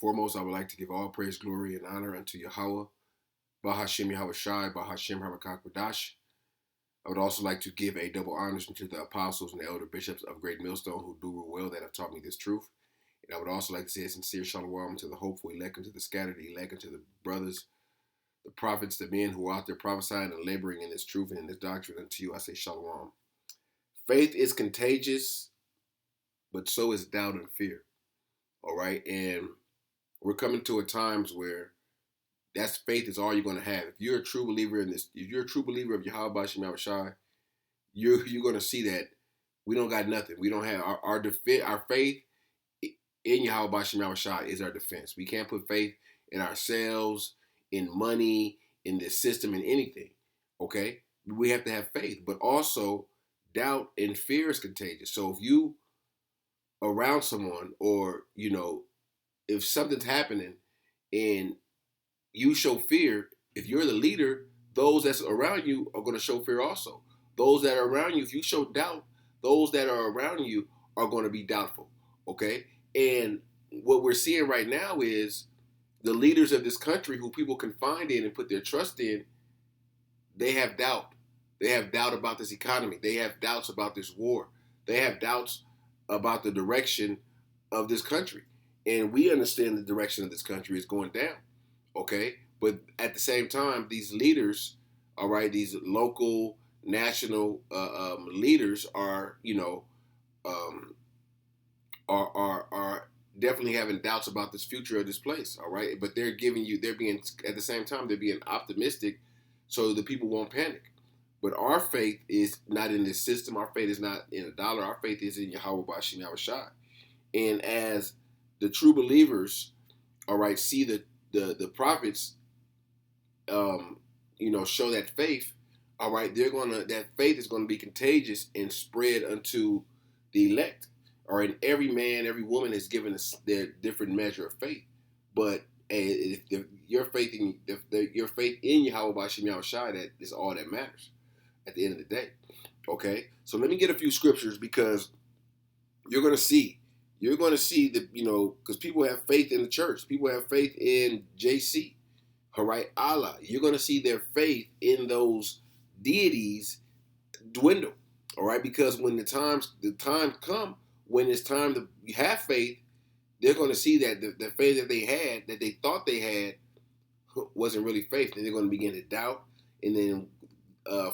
Foremost, I would like to give all praise, glory, and honor unto Yahawah, Bahasham Yahawashi, Bahasham Harakakadash. I would also like to give a double honors unto the apostles and the elder bishops of Great Millstone who do rule well that have taught me this truth. And I would also like to say a sincere shalom to the hopeful elect, and to the scattered elect, and to the brothers, the prophets, the men who are out there prophesying and laboring in this truth and in this doctrine. Unto you I say shalom. Faith is contagious, but so is doubt and fear. All right, and we're coming to a times where that's faith is all you're going to have. If you're a true believer in this, if you're a true believer of Yahawah Shemashai, you're going to see that we don't got nothing. We don't have our faith in Yahawah Shemashai is our defense. We can't put faith in ourselves, in money, in this system, in anything. Okay, we have to have faith, but also doubt and fear is contagious. So if you around someone, or if something's happening and you show fear, if you're the leader, those that's around you are going to show fear also. Those that are around you, if you show doubt, those that are around you are going to be doubtful. Okay? And what we're seeing right now is the leaders of this country, who people confide in and put their trust in, they have doubt. They have doubt about this economy. They have doubts about this war. They have doubts about the direction of this country. And we understand the direction of this country is going down. Okay? But at the same time, these leaders, all right, these local, national leaders are, um, are definitely having doubts about this future of this place. All right? But they're being, at the same time, they're being optimistic so the people won't panic. But our faith is not in this system. Our faith is not in a dollar. Our faith is in Yahawah Bashim Yahawashi. And as the true believers, all right, see the prophets, show that faith, all right, that faith is gonna be contagious and spread unto the elect. All right, and every man, every woman is given their different measure of faith. But if your faith in Yahawah Bashim Yahawashi, that is all that matters at the end of the day. Okay, so let me get a few scriptures, because you're going to see that, because people have faith in the church, people have faith in JC, all right, Allah. You're going to see their faith in those deities dwindle, all right, because when the time come, when it's time to have faith, they're going to see that the faith that they thought they had wasn't really faith, and they're going to begin to doubt, and then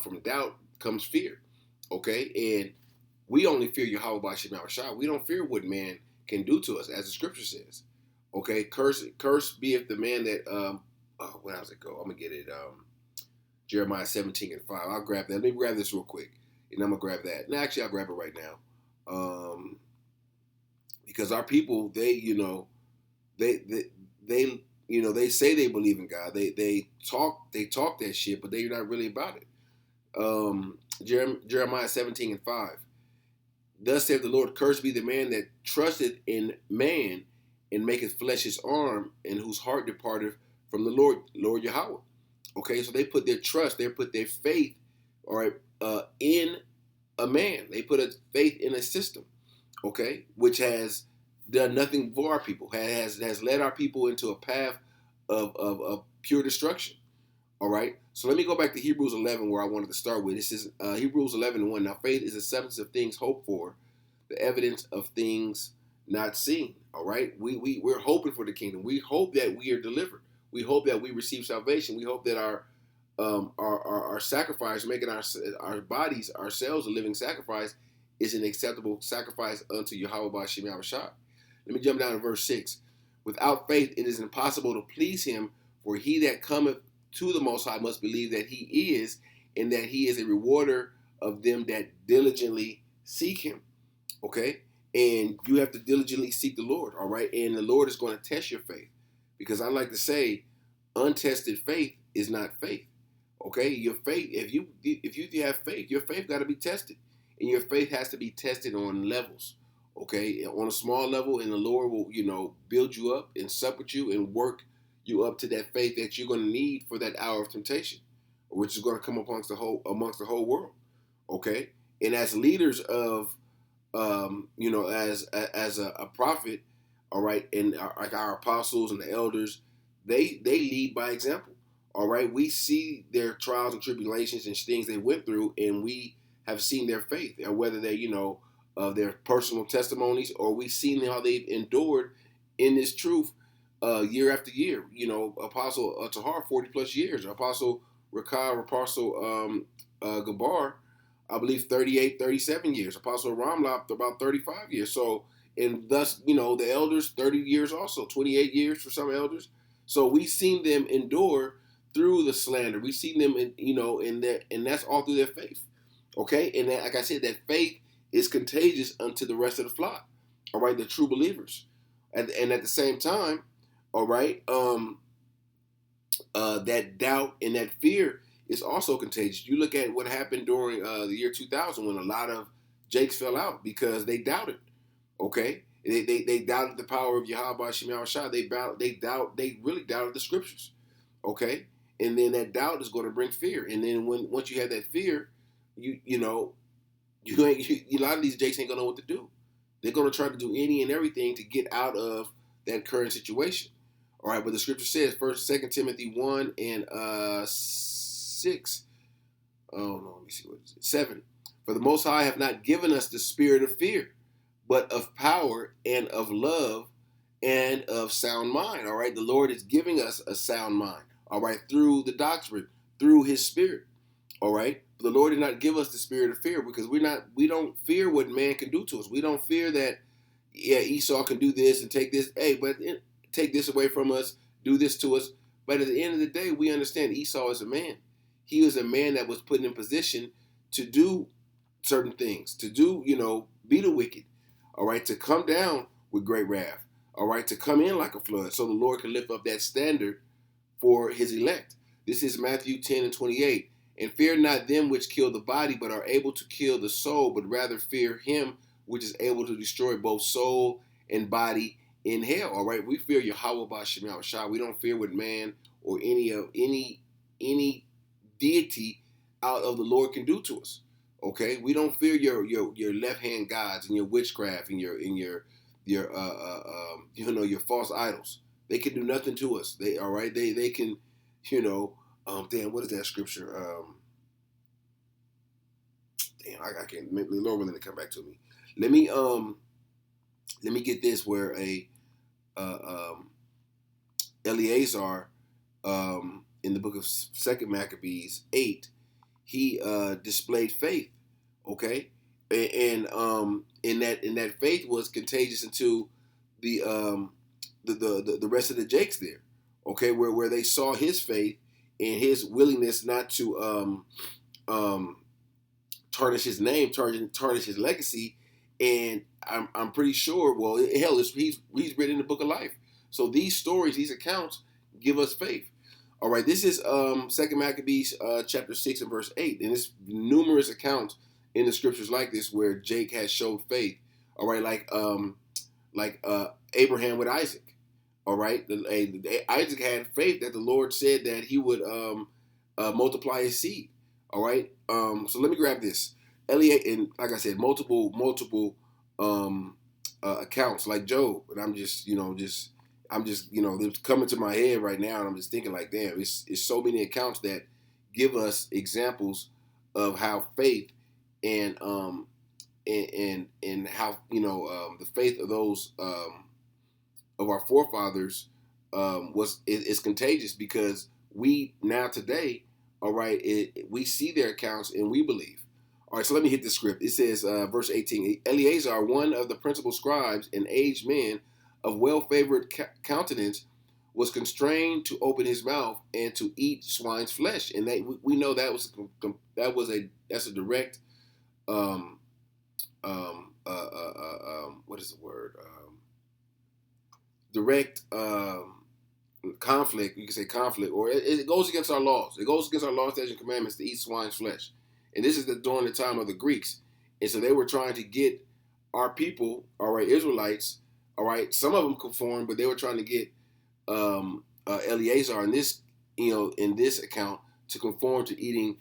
from doubt comes fear. Okay, and we only fear Yahawah Bashim Yahawashi. We don't fear what man can do to us, as the scripture says. Okay, curse be if the man that where does it go? I'm gonna get it. Jeremiah 17:5. I'll grab that. Let me grab this real quick, and I'm gonna grab that. No, actually, I'll grab it right now. Because our people, they say they believe in God. They talk that shit, but they're not really about it. Jeremiah 17:5. Thus saith the Lord, cursed be the man that trusteth in man, and maketh flesh his arm, and whose heart departeth from the Lord Yahawah. Okay, so they put their trust, they put their faith, all right, in a man. They put a faith in a system, okay, which has done nothing for our people, has led our people into a path of pure destruction. All right, so let me go back to Hebrews 11, where I wanted to start with. This is Hebrews 11:1. Now, faith is the substance of things hoped for, the evidence of things not seen. All right, we're hoping for the kingdom. We hope that we are delivered. We hope that we receive salvation. We hope that our sacrifice, making our bodies, ourselves, a living sacrifice, is an acceptable sacrifice unto Yahawah Bashim Yahawashi. Let me jump down to verse 6. Without faith, it is impossible to please Him, for he that cometh to the Most High must believe that He is, and that He is a rewarder of them that diligently seek Him. Okay? And you have to diligently seek the Lord, all right? And the Lord is going to test your faith. Because I like to say, untested faith is not faith. Okay? Your faith, if you have faith, your faith got to be tested. And your faith has to be tested on levels. Okay? On a small level, and the Lord will, build you up and sup with you and work you up to that faith that you're going to need for that hour of temptation, which is going to come amongst the whole world. Okay, and as leaders of, as a prophet, All right, and like our apostles and the elders, they lead by example. All right, we see their trials and tribulations and things they went through, and we have seen their faith, and whether they, their personal testimonies, or we've seen how they've endured in this truth, year after year. Apostle Tahar, 40 plus years. Apostle Rakah, Apostle Gabar, I believe 38, 37 years. Apostle Ramlap, about 35 years. So, and thus, the elders, 30 years also, 28 years for some elders. So we've seen them endure through the slander. We've seen them, and that's all through their faith. Okay, and that, like I said, that faith is contagious unto the rest of the flock. All right, the true believers, and at the same time, all right, that doubt and that fear is also contagious. You look at what happened during the year 2000 when a lot of Jakes fell out because they doubted. Okay, they doubted the power of Yahawashi. They really doubted the scriptures. Okay, and then that doubt is going to bring fear. And then once you have that fear, a lot of these Jakes ain't gonna know what to do. They're gonna try to do any and everything to get out of that current situation. All right, but the scripture says, Second Timothy 1 and 6. Oh no, let me see what it is. 7. For the Most High have not given us the spirit of fear, but of power and of love and of sound mind. All right, the Lord is giving us a sound mind. All right, through the doctrine, through His Spirit. All right, but the Lord did not give us the spirit of fear because we don't fear what man can do to us. We don't fear that, Esau can do this and take this. Hey, but take this away from us, do this to us. But at the end of the day, we understand Esau is a man. He was a man that was put in position to do certain things, to do, be the wicked. All right, to come down with great wrath. All right, to come in like a flood, so the Lord can lift up that standard for His elect. This is Matthew 10 and 28. And fear not them which kill the body, but are able to kill the soul, but rather fear Him which is able to destroy both soul and body in hell. All right, we fear Yahawah Bahasham Yahawashi. We don't fear what man or any deity out of the Lord can do to us. Okay, we don't fear your left hand gods and your witchcraft and your your false idols. They can do nothing to us. They can, damn, what is that scripture? I can't. The Lord willing to come back to me. Let me get this where Eleazar, in the book of Second Maccabees 8, he displayed faith. Okay, and that faith was contagious into the rest of the Jakes there. Okay, where they saw his faith and his willingness not to tarnish his name, tarnish his legacy, and I'm pretty sure. Well, hell, he's written in the book of life. So these stories, these accounts, give us faith. All right, this is Second Maccabees chapter 6 and verse 8, and there's numerous accounts in the scriptures like this where Jake has showed faith. All right, like Abraham with Isaac. All right, Isaac had faith that the Lord said that he would multiply his seed. All right, so let me grab this. Eliot, and like I said, multiple accounts like Job, and I'm just they're coming to my head right now, and I'm just thinking like, damn, it's so many accounts that give us examples of how faith and how the faith of those of our forefathers is contagious, because we now today, all right, we see their accounts and we believe. All right, so let me hit the script. It says, verse 18, Eleazar, one of the principal scribes, an aged man of well-favored countenance, was constrained to open his mouth and to eat swine's flesh. And we know that's a direct, what is the word? Direct conflict. You can say conflict, or it goes against our laws. It goes against our laws, statutes, and commandments to eat swine's flesh. And this is during the time of the Greeks. And so they were trying to get our people, all right, Israelites, all right, some of them conformed, but they were trying to get Eleazar in this account to conform to eating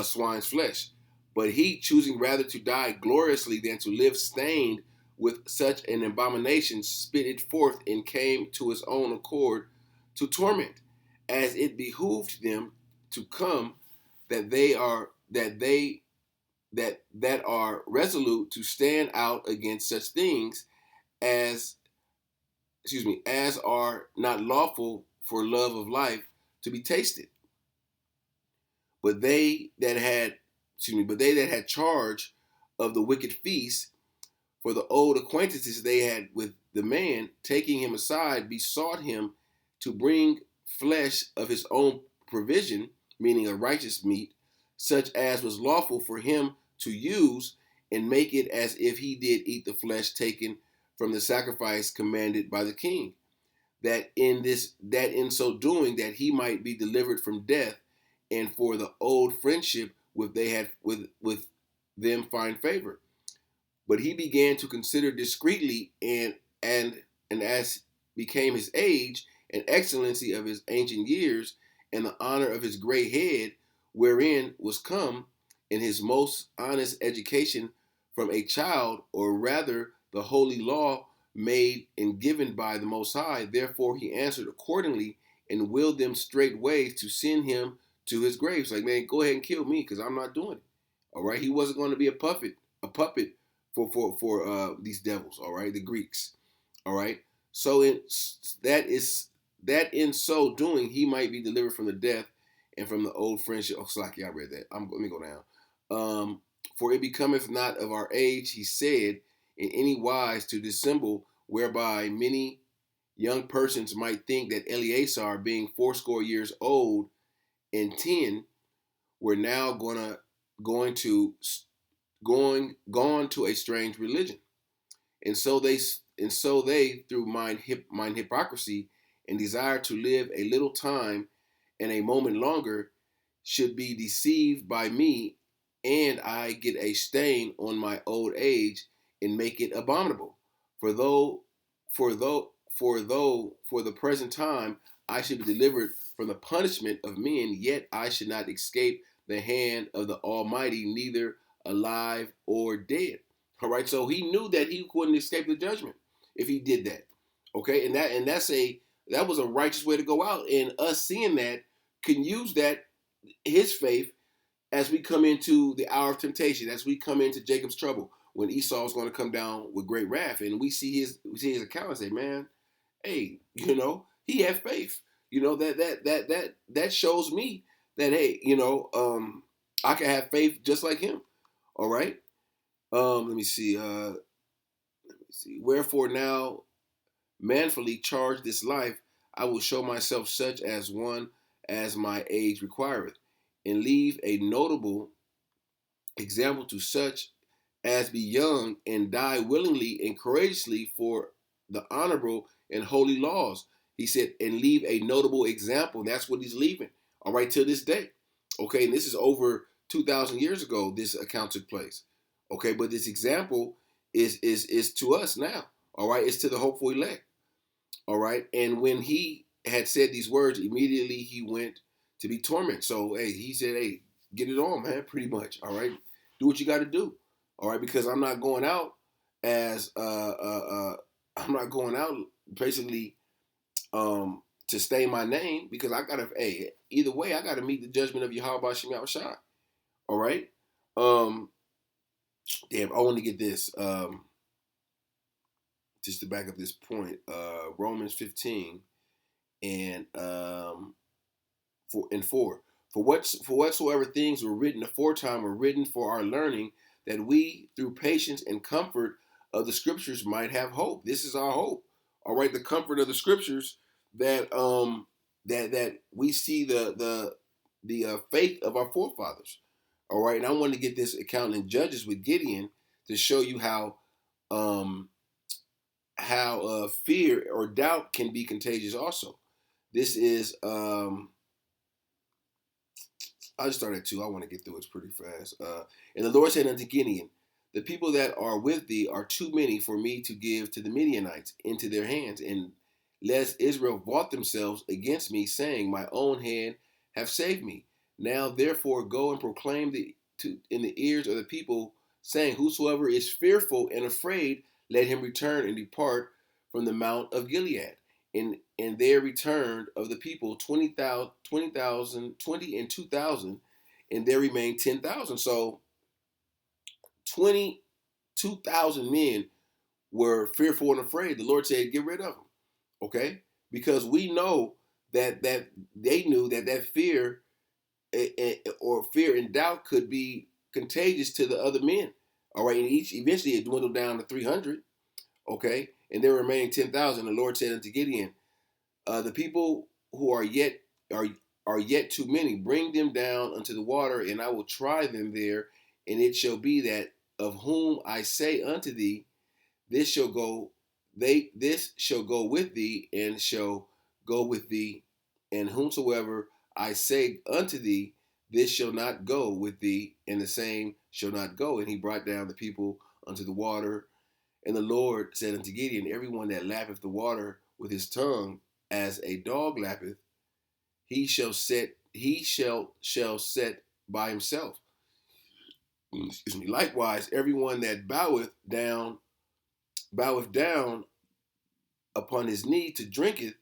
swine's flesh. But he, choosing rather to die gloriously than to live stained with such an abomination, spit it forth, and came to his own accord to torment, as it behooved them to come, that are resolute to stand out against such things as as are not lawful for love of life to be tasted. But they that had charge of the wicked feast, for the old acquaintances they had with the man, taking him aside, besought him to bring flesh of his own provision, meaning a righteous meat, such as was lawful for him to use, and make it as if he did eat the flesh taken from the sacrifice commanded by the king, that in so doing that he might be delivered from death, and for the old friendship with they had with them find favor. But he began to consider discreetly, and as became his age and excellency of his ancient years, and the honor of his gray head, wherein was come in his most honest education from a child, or rather the holy law made and given by the Most High. Therefore he answered accordingly, and willed them straightway to send him to his grave. It's like, man, go ahead and kill me, because I'm not doing it. All right, he wasn't going to be a puppet for these devils. All right, the Greeks. All right, so that in so doing he might be delivered from the death and from the old friendship. Oh, Slaki, I read that. Let me go down. For it becometh not of our age, he said, in any wise to dissemble, whereby many young persons might think that Eleazar, being fourscore years old and 10, were now gone to a strange religion, and so they through mine hypocrisy and desire to live a little time and a moment longer, should be deceived by me, and I get a stain on my old age, and make it abominable. For though for though for the present time I should be delivered from the punishment of men, yet I should not escape the hand of the Almighty, neither alive or dead. All right, so he knew that he couldn't escape the judgment if he did that. Okay, and that was a righteous way to go out, and us seeing that can use that his faith as we come into the hour of temptation, as we come into Jacob's trouble, when Esau is going to come down with great wrath, and we see his account and say, man, hey, he had faith. That shows me that, hey, I can have faith just like him. All right. Let me see. Wherefore now manfully charge this life, I will show myself such as one as my age requireth, and leave a notable example to such as be young, and die willingly and courageously for the honorable and holy laws. He said, and leave a notable example. That's what he's leaving. All right, till this day. Okay, and this is over 2,000 years ago. This account took place. Okay, but this example is to us now. All right, it's to the hopeful elect. All right, and when he had said these words, immediately he went to be tormented. So, hey, he said, hey, get it on, man, pretty much. All right, do what you got to do. All right, because I'm not going out as I'm not going out basically to stain my name, because I gotta, hey, either way I gotta meet the judgment of Yahawashi. All right, damn, I want to get this just to back up this point. Romans 15 and 4. For whatsoever things were written aforetime were written for our learning, that we through patience and comfort of the scriptures might have hope. This is our hope. All right, the comfort of the scriptures, that that we see the faith of our forefathers. All right, and I want to get this account in Judges with Gideon to show you how fear or doubt can be contagious also. This is I just started at 2. I want to get through it pretty fast. And the Lord said unto Gideon, the people that are with thee are too many for me to give to the Midianites into their hands, and lest Israel vaunt themselves against me, saying, my own hand have saved me. Now therefore go and proclaim in the ears of the people, saying, whosoever is fearful and afraid, let him return and depart from the Mount of Gilead. And there returned of the people 20 and 2,000, and there remained 10,000. So 22,000 men were fearful and afraid. The Lord said, get rid of them. Okay? Because we know that they knew that fear or fear and doubt could be contagious to the other men. All right, and eventually it dwindled down to 300. Okay, and there remained 10,000. The Lord said unto Gideon, the people who are yet too many, bring them down unto the water, and I will try them there. And it shall be that of whom I say unto thee, this shall go with thee, and shall go with thee, and whomsoever I say unto thee, this shall not go with thee, and the same shall not go. And he brought down the people unto the water. And the Lord said unto Gideon, everyone that lappeth the water with his tongue, as a dog lappeth, he shall set by himself. Excuse me. Likewise, everyone that boweth down upon his knee to drinketh,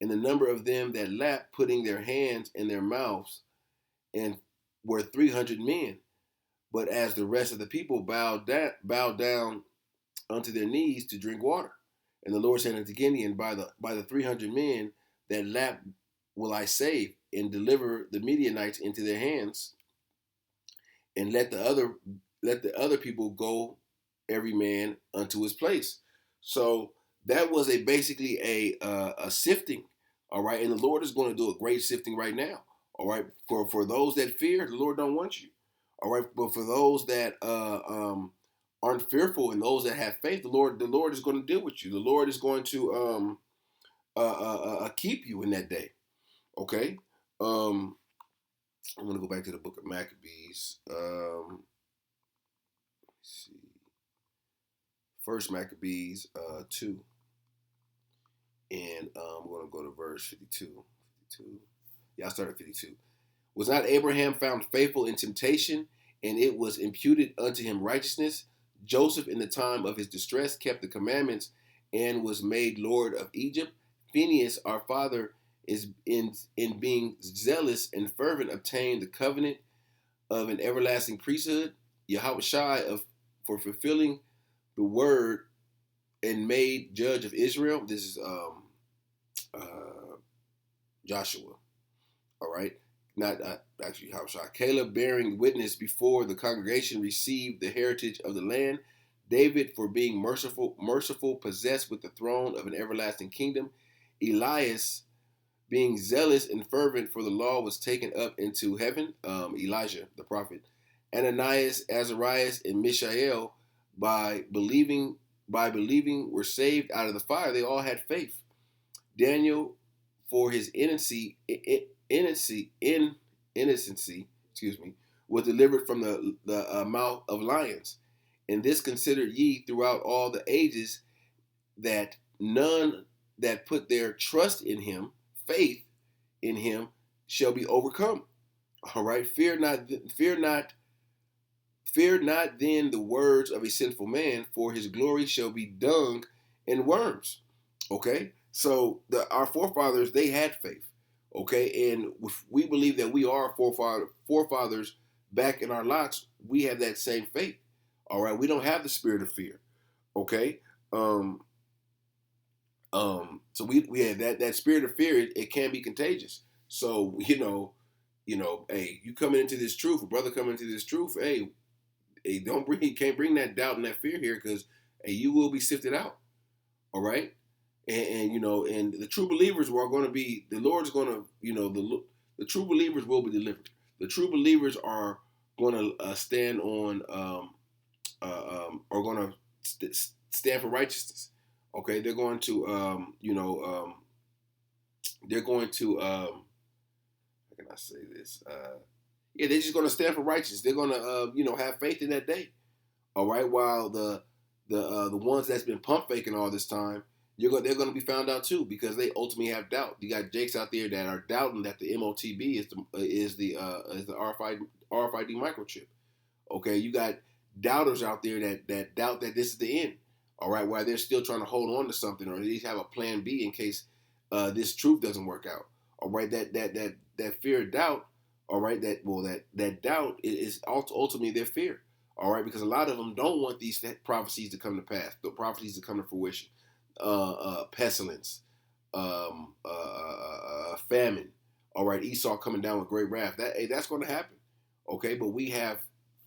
and the number of them that lap, putting their hands in their mouths, and were 300 men. But as the rest of the people bowed down unto their knees to drink water. And the Lord said unto Gideon, by the 300 men that lap will I save, and deliver the Midianites into their hands, and let the other people go, every man unto his place. So that was basically a sifting. All right, and the Lord is going to do a great sifting right now. All right, for those that fear, the Lord don't want you. All right, but for those that aren't fearful and those that have faith, the Lord is going to deal with you. The Lord is going to keep you in that day. Okay, I'm going to go back to the book of Maccabees. Let's see, First Maccabees 2, and I'm going to go to verse 52. 52. Yeah, I started 52. Was not Abraham found faithful in temptation, and it was imputed unto him righteousness? Joseph, in the time of his distress, kept the commandments and was made Lord of Egypt. Phinehas, our father, is in being zealous and fervent, obtained the covenant of an everlasting priesthood. Yahawashi for fulfilling the word and made judge of Israel. This is Joshua. All right. Not actually Yahawashi. Caleb, bearing witness before the congregation, received the heritage of the land. David, for being merciful, possessed with the throne of an everlasting kingdom. Elias, being zealous and fervent for the law, was taken up into heaven. Elijah, the prophet. Ananias, Azarias, and Mishael, by believing, were saved out of the fire. They all had faith. Daniel, for his innocency, was delivered from the mouth of lions. And this considered ye throughout all the ages, that none that put their trust in him, faith in him, shall be overcome. All right, fear not then the words of a sinful man, for his glory shall be dung and worms. Okay, so our forefathers, they had faith. Okay, and if we believe that we are forefathers back in our lots, we have that same faith. All right, we don't have the spirit of fear. Okay, so we had that spirit of fear. It can be contagious. So hey, you coming into this truth, a brother coming into this truth, hey, can't bring that doubt and that fear here, because hey, you will be sifted out. All right, and and the true believers are going to be. The Lord's going to, the true believers will be delivered. The true believers are going to stand on, are going to stand for righteousness. Okay, they're going to, they're going to, how can I say this? Yeah, they're just going to stand for righteousness. They're going to, have faith in that day. All right, while the ones that's been pump faking all this time, they're going to be found out too, because they ultimately have doubt. You got Jakes out there that are doubting that the MOTB is the RFID microchip. Okay, you got doubters out there that doubt that this is the end. All right, while they're still trying to hold on to something, or at least have a plan B in case this truth doesn't work out. All right, that fear of doubt. All right, that doubt is ultimately their fear. All right, because a lot of them don't want these prophecies to come to pass, the prophecies to come to fruition. Pestilence, famine. All right, Esau coming down with great wrath. That's going to happen. Okay, but we have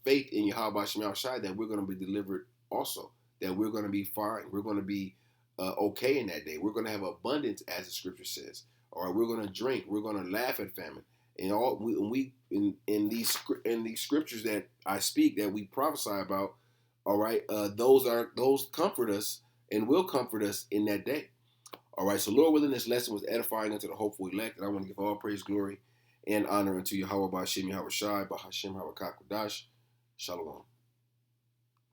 faith in Yahawashi that we're going to be delivered also. That we're going to be fine. We're going to be okay in that day. We're going to have abundance, as the scripture says. All right, we're going to drink. We're going to laugh at famine. And all we in these scriptures that I speak, that we prophesy about. All right, those comfort us and will comfort us in that day. All right, so Lord willing, this lesson was edifying unto the hopeful elect, and I want to give all praise, glory, and honor unto Yahawah, Bahasham, Yahawashi, Bahasham, Shalom.